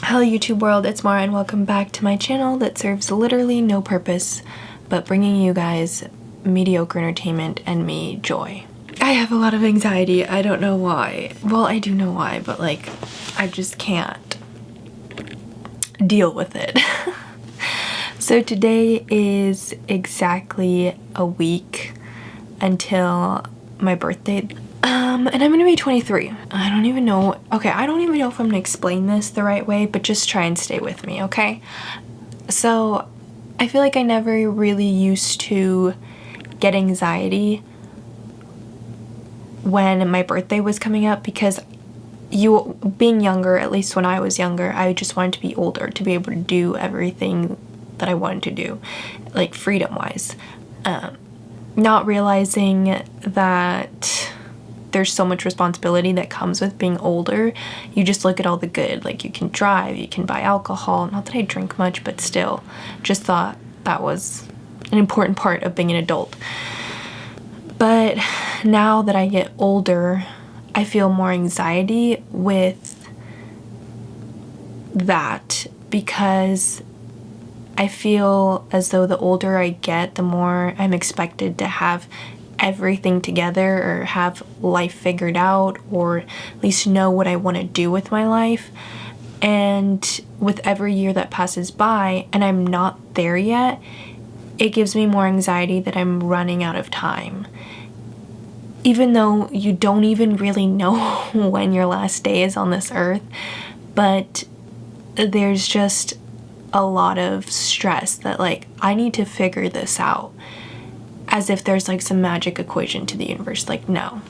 Hello YouTube world, it's Mara and welcome back to my channel that serves literally no purpose but bringing you guys mediocre entertainment and me joy. I have a lot of anxiety, I don't know why. Well, I do know why, but like, I just can't deal with it. So today is exactly a week until my birthday. And I'm gonna be 23. I don't even know if I'm gonna explain this the right way, but just try and stay with me, okay? So I feel like I never really used to get anxiety when my birthday was coming up because being younger, at least when I was younger, I just wanted to be older to be able to do everything that I wanted to do, like freedom-wise. Not realizing that there's so much responsibility that comes with being older. You just look at all the good, like you can drive, you can buy alcohol. Not that I drink much, but still, just thought that was an important part of being an adult. But now that I get older, I feel more anxiety with that because I feel as though the older I get, the more I'm expected to have everything together or have life figured out or at least know what I want to do with my life. And with every year that passes by and I'm not there yet, it gives me more anxiety that I'm running out of time. Even though you don't even really know when your last day is on this earth, but there's just a lot of stress that like I need to figure this out. As if there's like some magic equation to the universe, like no.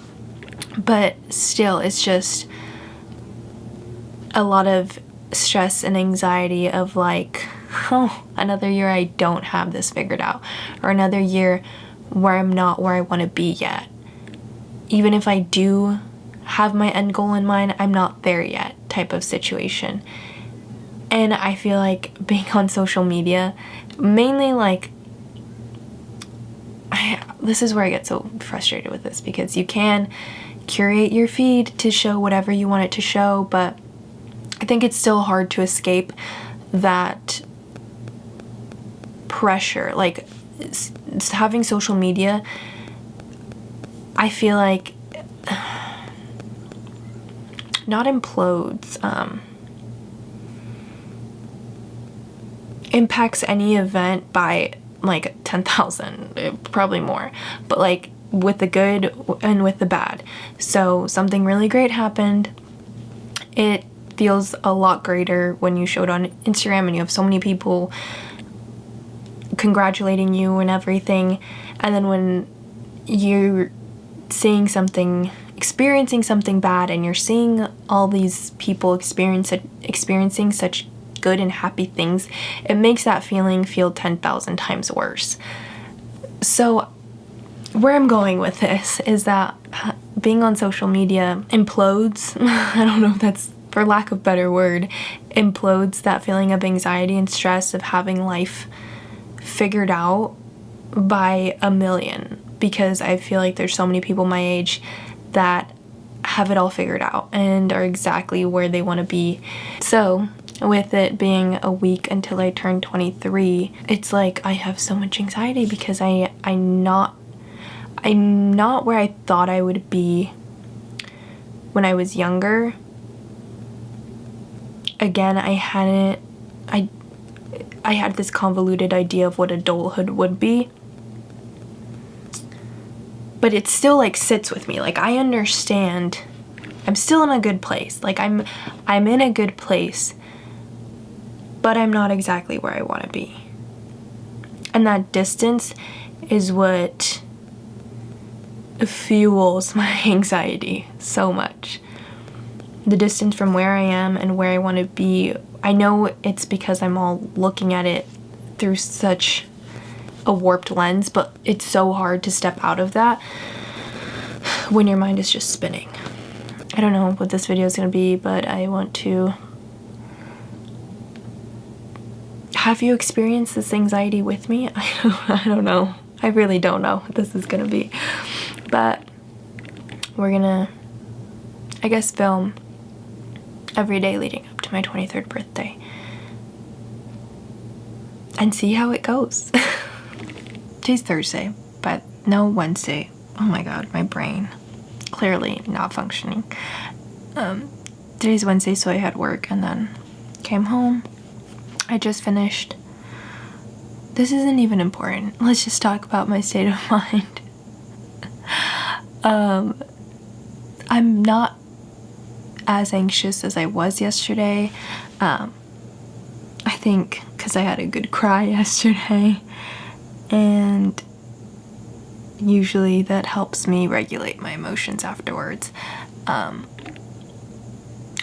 But still, it's just a lot of stress and anxiety of like, oh, another year I don't have this figured out, or another year where I'm not where I want to be yet. Even if I do have my end goal in mind, I'm not there yet type of situation. And I feel like being on social media, mainly like, this is where I get so frustrated with this because you can curate your feed to show whatever you want it to show, but I think it's still hard to escape that pressure. Like having social media, I feel like not implodes, impacts any event by like 10,000, probably more, but like with the good and with the bad. So something really great happened, it feels a lot greater when you show it on Instagram and you have so many people congratulating you and everything. And then when you're seeing something, experiencing something bad, and you're seeing all these people experiencing such good and happy things, it makes that feeling feel 10,000 times worse. So where I'm going with this is that being on social media implodes, I don't know if that's for lack of a better word, implodes that feeling of anxiety and stress of having life figured out by a million, because I feel like there's so many people my age that have it all figured out and are exactly where they want to be. So with it being a week until I turn 23, it's like I have so much anxiety because I'm not where I thought I would be when I was younger. Again, I had this convoluted idea of what adulthood would be, but it still like sits with me. Like I understand I'm still in a good place. Like I'm in a good place, but I'm not exactly where I want to be. And that distance is what fuels my anxiety so much. The distance from where I am and where I want to be. I know it's because I'm all looking at it through such a warped lens, but it's so hard to step out of that when your mind is just spinning. I don't know what this video is going to be, but I want to have you experience this anxiety with me. I don't know. I really don't know what this is going to be. But we're going to, I guess, film every day leading up to my 23rd birthday and see how it goes. Today's Thursday, but no Wednesday. Oh my god, my brain clearly not functioning. Today's Wednesday, so I had work and then came home. I just finished. This isn't even important. Let's just talk about my state of mind. I'm not as anxious as I was yesterday. I think because I had a good cry yesterday, and usually that helps me regulate my emotions afterwards.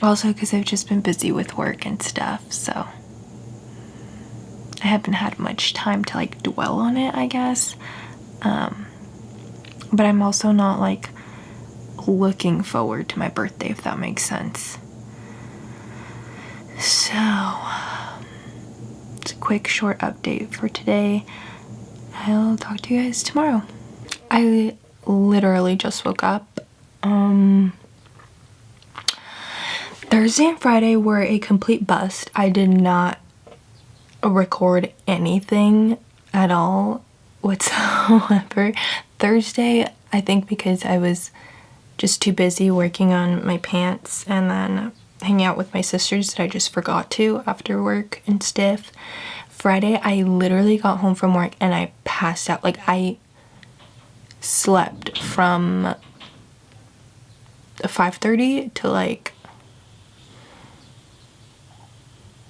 Also because I've just been busy with work and stuff, so I haven't had much time to like dwell on it, I guess. But I'm also not like looking forward to my birthday, if that makes sense. So it's a quick short update for today. I'll talk to you guys tomorrow. I literally just woke up. Thursday and Friday were a complete bust. I did not record anything at all whatsoever. Thursday, I think because I was just too busy working on my pants and then hanging out with my sisters that I just forgot to after work and stuff. Friday, I literally got home from work and I passed out. Like, I slept from 5:30 to like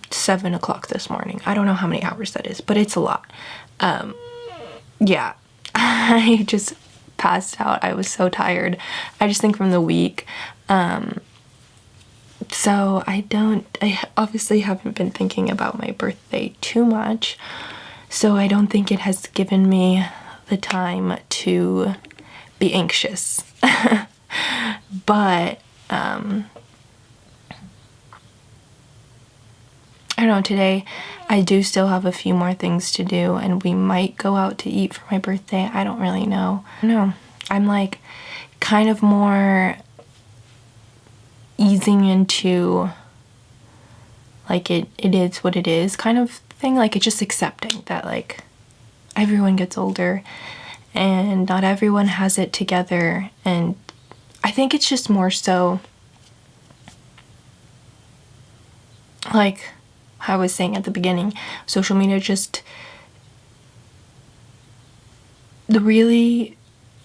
7 o'clock this morning. I don't know how many hours that is, but it's a lot. Yeah, I just passed out. I was so tired. I just think from the week. So I obviously haven't been thinking about my birthday too much. So I don't think it has given me the time to be anxious. But, I don't know, today I do still have a few more things to do and we might go out to eat for my birthday. I don't really know. No, I'm like kind of more easing into like it is what it is kind of thing. Like it's just accepting that like everyone gets older and not everyone has it together. And I think it's just more so like I was saying at the beginning, social media just really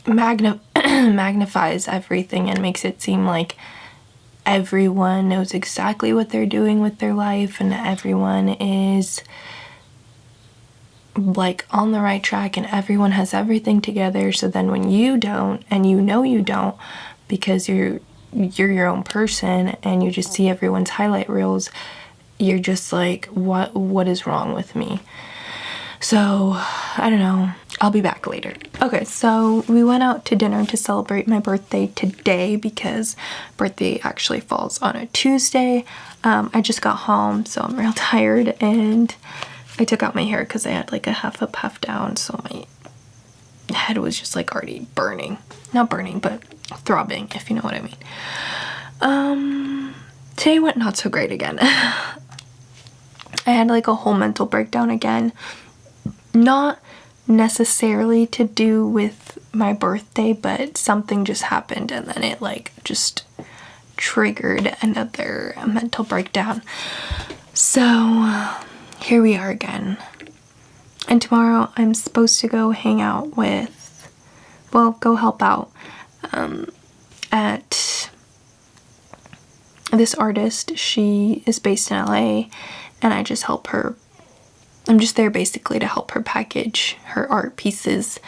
magnifies everything and makes it seem like everyone knows exactly what they're doing with their life and everyone is like on the right track and everyone has everything together. So then when you don't, and you know you don't because you're your own person and you just see everyone's highlight reels, you're just like, what is wrong with me? So, I don't know. I'll be back later. Okay, so we went out to dinner to celebrate my birthday today because birthday actually falls on a Tuesday. I just got home, so I'm real tired, and I took out my hair because I had like a half a puff down, so my head was just like already burning. Not burning, but throbbing, if you know what I mean. Today went not so great again. I had like a whole mental breakdown again. Not necessarily to do with my birthday, but something just happened and then it like just triggered another mental breakdown. So here we are again. And tomorrow I'm supposed to go hang out with, well, go help out at this artist. She is based in LA and I just help her. I'm just there basically to help her package her art pieces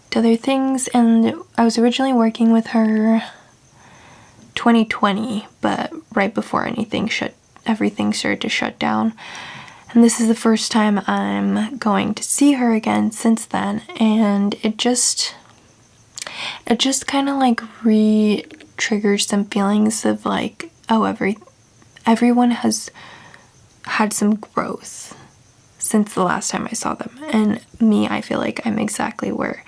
to other things. And I was originally working with her 2020, but right before everything started to shut down. And this is the first time I'm going to see her again since then. And it just kind of like re-triggers some feelings of like, oh, everyone has had some growth since the last time I saw them. And me, I feel like I'm exactly where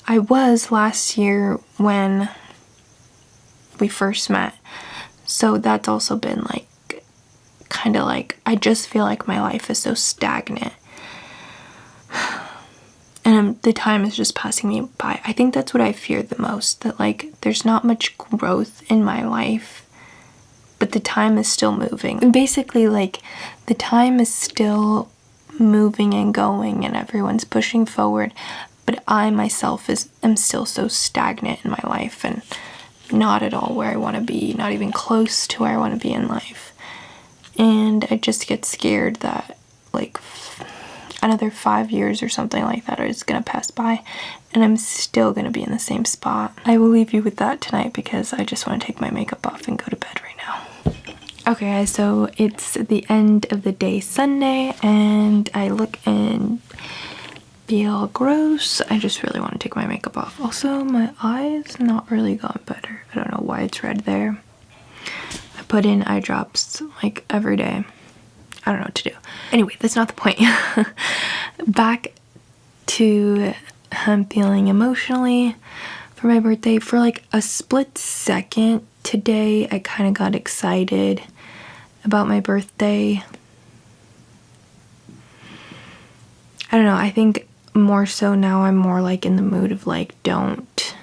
I was last year when we first met. So that's also been like kind of like, I just feel like my life is so stagnant. And the time is just passing me by. I think that's what I fear the most, that like there's not much growth in my life, but the time is still moving. And basically, like, the time is still moving and going and everyone's pushing forward, but I myself am still so stagnant in my life and not at all where I want to be, not even close to where I want to be in life. And I just get scared that like another 5 years or something like that is gonna pass by and I'm still gonna be in the same spot. I will leave you with that tonight because I just want to take my makeup off and go to bed right now. Okay guys, so it's the end of the day, Sunday, and I look in Beale gross. I just really want to take my makeup off. Also, my eyes not really gotten better. I don't know why it's red there. I put in eye drops like every day. I don't know what to do. Anyway, that's not the point. Back to feeling emotionally for my birthday. For like a split second today, I kind of got excited about my birthday. I don't know, I think more so now I'm more like in the mood of like, don't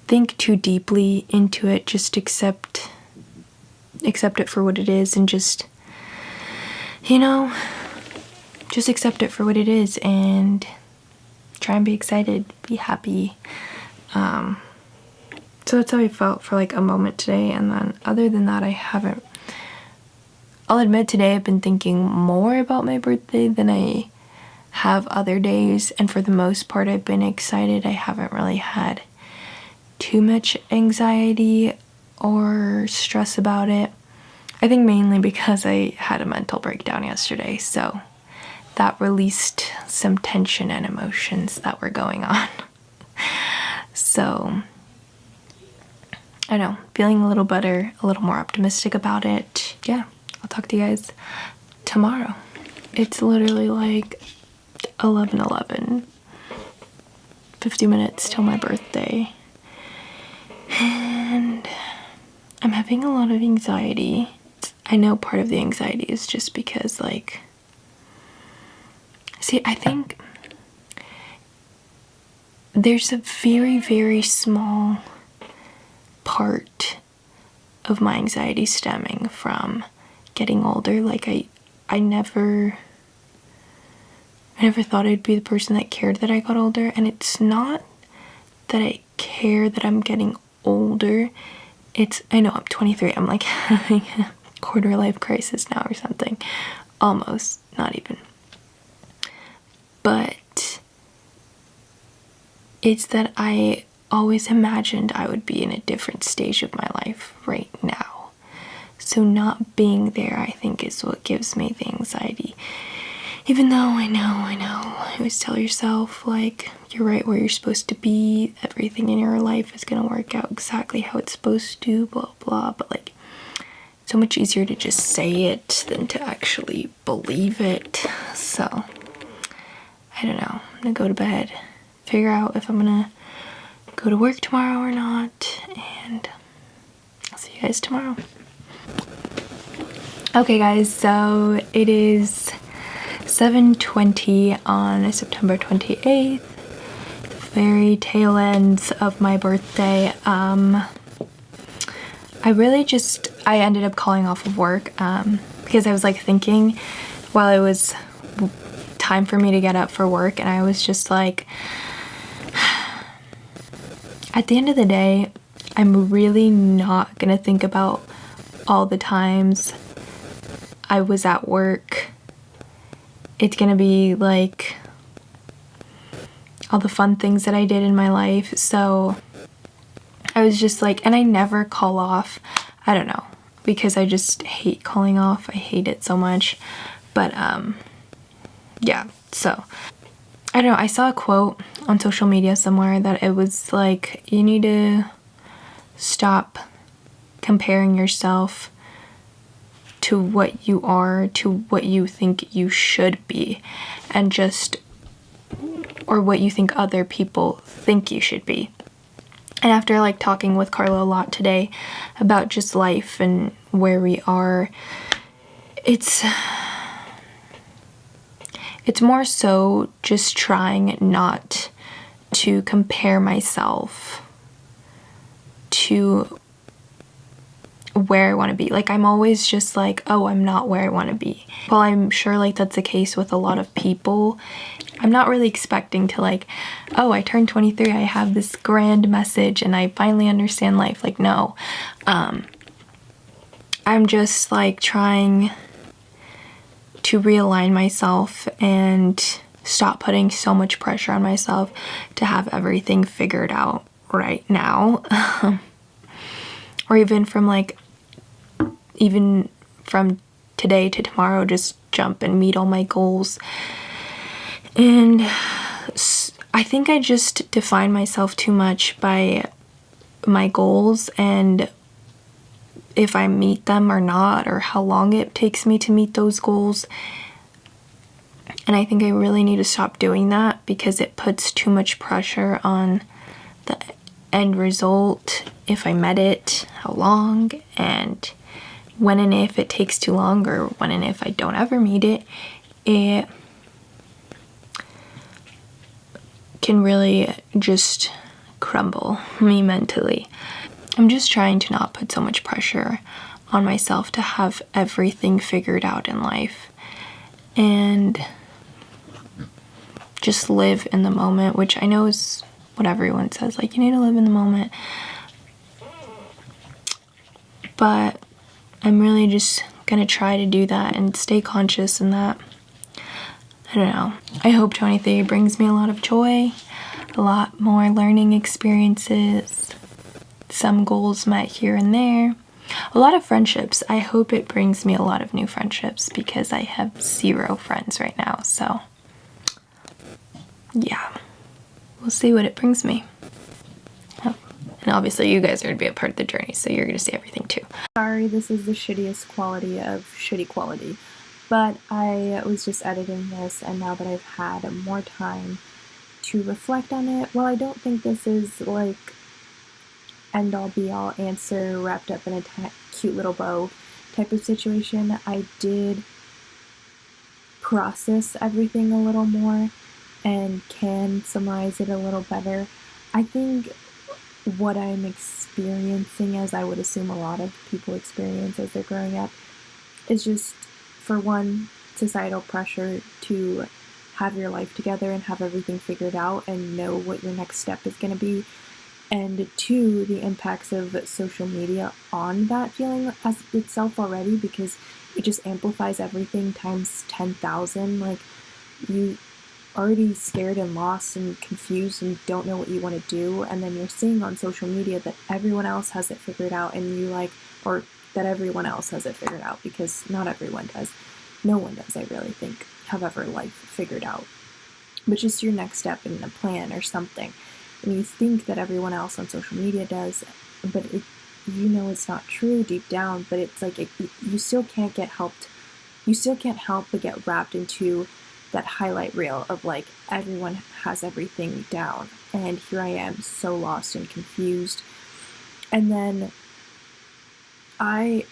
think too deeply into it, just accept it for what it is and just, you know, just accept it for what it is and try and be excited, be happy. So that's how I felt for like a moment today, and then other than that I'll admit today I've been thinking more about my birthday than I have other days, and for the most part I've been excited. I haven't really had too much anxiety or stress about it. I think mainly because I had a mental breakdown yesterday, so that released some tension and emotions that were going on. So I know, feeling a little better, a little more optimistic about it. Yeah, I'll talk to you guys tomorrow. It's literally like 11:11, 50 minutes till my birthday, and I'm having a lot of anxiety. I know part of the anxiety is just because like, see, I think there's a very, very small part of my anxiety stemming from getting older. Like I never thought I'd be the person that cared that I got older, and it's not that I care that I'm getting older. I know I'm 23, I'm like having a quarter life crisis now or something. Almost, not even. But it's that I always imagined I would be in a different stage of my life right now. So not being there, I think, is what gives me the anxiety. Even though I know, I always tell yourself, like, you're right where you're supposed to be, everything in your life is gonna work out exactly how it's supposed to, blah, blah, but, like, it's so much easier to just say it than to actually believe it. So, I don't know, I'm gonna go to bed, figure out if I'm gonna go to work tomorrow or not, and I'll see you guys tomorrow. Okay, guys, so it is 7:20 on September 28th, the very tail ends of my birthday. I ended up calling off of work because I was like thinking while it was time for me to get up for work, and I was just like, at the end of the day, I'm really not gonna think about all the times I was at work. It's gonna be like all the fun things that I did in my life. So I was just like, and I never call off, I don't know, because I just hate calling off. I hate it so much. But yeah, so I don't know, I saw a quote on social media somewhere that it was like, you need to stop comparing yourself to what you are, to what you think you should be, and just, or what you think other people think you should be. And after like talking with Carla a lot today about just life and where we are It's more so just trying not to compare myself to where I want to be. Like, I'm always just like, oh, I'm not where I want to be. While I'm sure like that's the case with a lot of people, I'm not really expecting to like, oh, I turned 23, I have this grand message and I finally understand life. Like, no. I'm just like trying to realign myself and stop putting so much pressure on myself to have everything figured out right now. Or even from today to tomorrow, just jump and meet all my goals. And I think I just define myself too much by my goals and if I meet them or not, or how long it takes me to meet those goals. And I think I really need to stop doing that because it puts too much pressure on the end result, if I met it, how long, and when and if it takes too long, or when and if I don't ever meet it, it can really just crumble me mentally. I'm just trying to not put so much pressure on myself to have everything figured out in life and just live in the moment, which I know is what everyone says, like, you need to live in the moment. But I'm really just gonna try to do that and stay conscious in that. I don't know. I hope 23 brings me a lot of joy, a lot more learning experiences, some goals met here and there, a lot of friendships. I hope it brings me a lot of new friendships because I have 0 friends right now, so yeah, we'll see what it brings me. Oh, and obviously you guys are going to be a part of the journey, so you're going to see everything too. Sorry, this is the shittiest quality of shitty quality, but I was just editing this, and now that I've had more time to reflect on it, well, I don't think this is like end-all be-all answer wrapped up in a cute little bow type of situation. I did process everything a little more and can summarize it a little better. I think what I'm experiencing, as I would assume a lot of people experience as they're growing up, is just, for one, societal pressure to have your life together and have everything figured out and know what your next step is going to be. And 2, the impacts of social media on that feeling as itself already, because it just amplifies everything times 10,000. Like, you already scared and lost and confused and don't know what you want to do, and then you're seeing on social media that everyone else has it figured out, and you like, or that everyone else has it figured out, because not everyone does. No one does, I really think, have ever life figured out. But just your next step in a plan or something. And you think that everyone else on social media does, but you know it's not true deep down, but it's like you still can't get helped. You still can't help but get wrapped into that highlight reel of like everyone has everything down, and here I am so lost and confused. And then on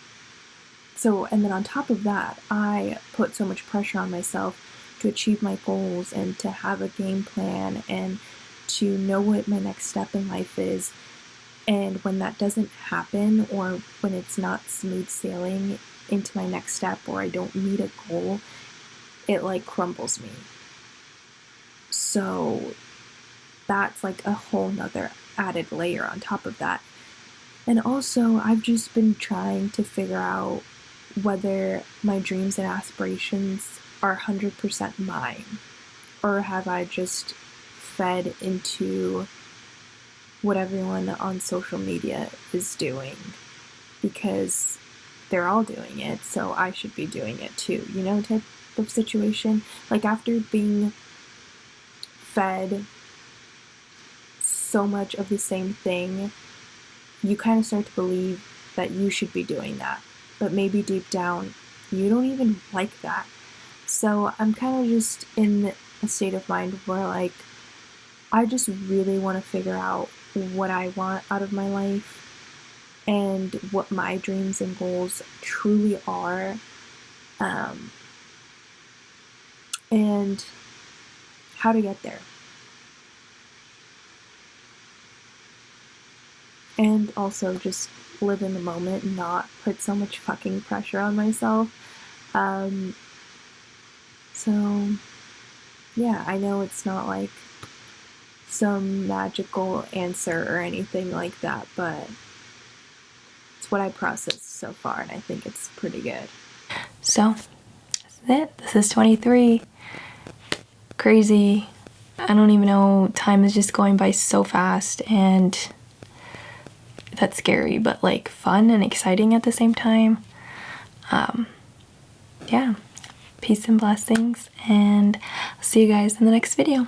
top of that, I put so much pressure on myself to achieve my goals and to have a game plan and to know what my next step in life is. And when that doesn't happen, or when it's not smooth sailing into my next step, or I don't meet a goal, it like crumbles me. So that's like a whole nother added layer on top of that. And also, I've just been trying to figure out whether my dreams and aspirations are 100% mine, or have I just fed into what everyone on social media is doing, because they're all doing it, so I should be doing it too, you know, type of situation. Like, after being fed so much of the same thing, you kind of start to believe that you should be doing that, but maybe deep down you don't even like that. So I'm kind of just in a state of mind where like I just really want to figure out what I want out of my life and what my dreams and goals truly are. and how to get there. And also just live in the moment and not put so much fucking pressure on myself. So, yeah, I know it's not like some magical answer or anything like that, but it's what I processed so far, and I think it's pretty good. So, that's it. This is 23. Crazy. I don't even know. Time is just going by so fast, and that's scary, but like fun and exciting at the same time. Yeah. Peace and blessings, and I'll see you guys in the next video.